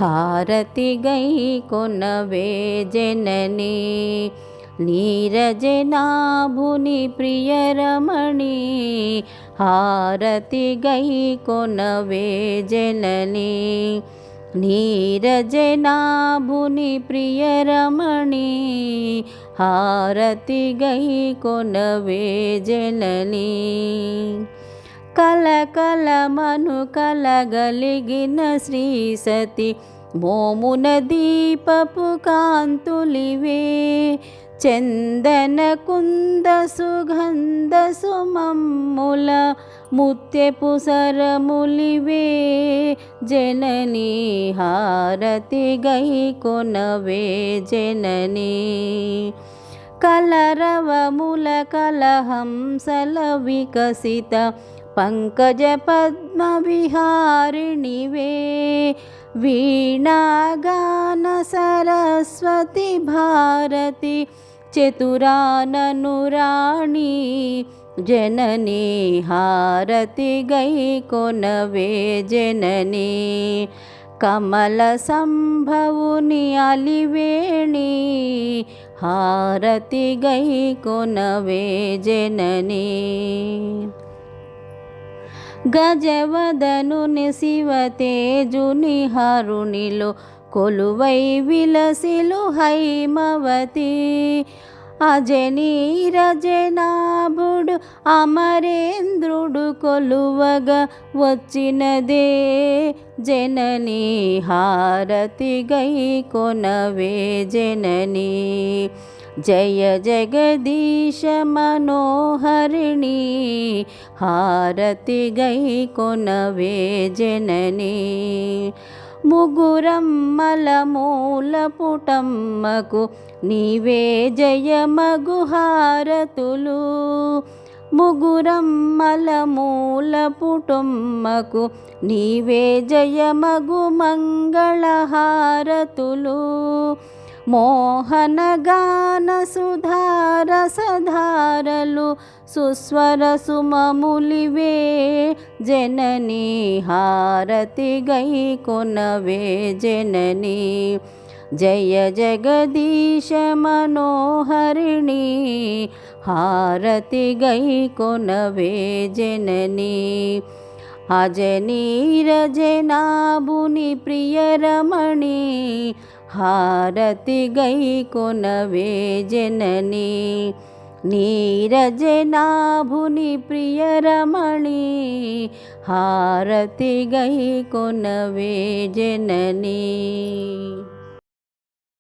హారతి గై కొనవే జననీ నీరజనాభుని ప్రియరమణి హారతి గై కొనవే జననీ నీరజనాభుని ప్రియరమణి హారతి గై కొనవే జననీ కలకలమను కలగలిగిన శ్రీ సతి మోమున దీపపు కాంతులివే చందన కుంద సుగంధ సుమమ్ముల ముత్యపు సరములివే జననీ హారతి గై కొనవే జననీ కలరవముల కలహంసల వికసిత పంకజ పద్మ విహారిణివే వీణాగాన సరస్వతి భారతి చతురాననురాణి జననీ హారతి గై కొనవే జననీ కమల సంభవుని అలివేణి హారతి గై కొనవే జననీ గజవదనుని శివతేజుని హరునిలో కొలువై విలసిలు హైమవతి అజనీరజనాభుడు అమరేంద్రుడు కొలువగా వచ్చినదే జననీ హారతి గై కొనవే జననీ జయ జగదీశ మనోహరిణి హారతి గై కొనవే జననీ ముగురమ్మల మూల పుటమ్మకు నీవే జయమగు హారతులు ముగురమ్మల మూల పుటమ్మకు నీవే జయమగు మంగళహారతులు మోహనగాన సుధార సధారలు సుస్వర సుమములివే జననీ హారతి గై కొనవే జననీ జయ జగదీశ మనోహరిణి హారతి గై కొనవే జననీ అజనీరజనాభుని ప్రియరమణి హారతి గై కొనవే జననీ నీరజనాభుని ప్రియరమణి హారతి గై కొనవే జననీ।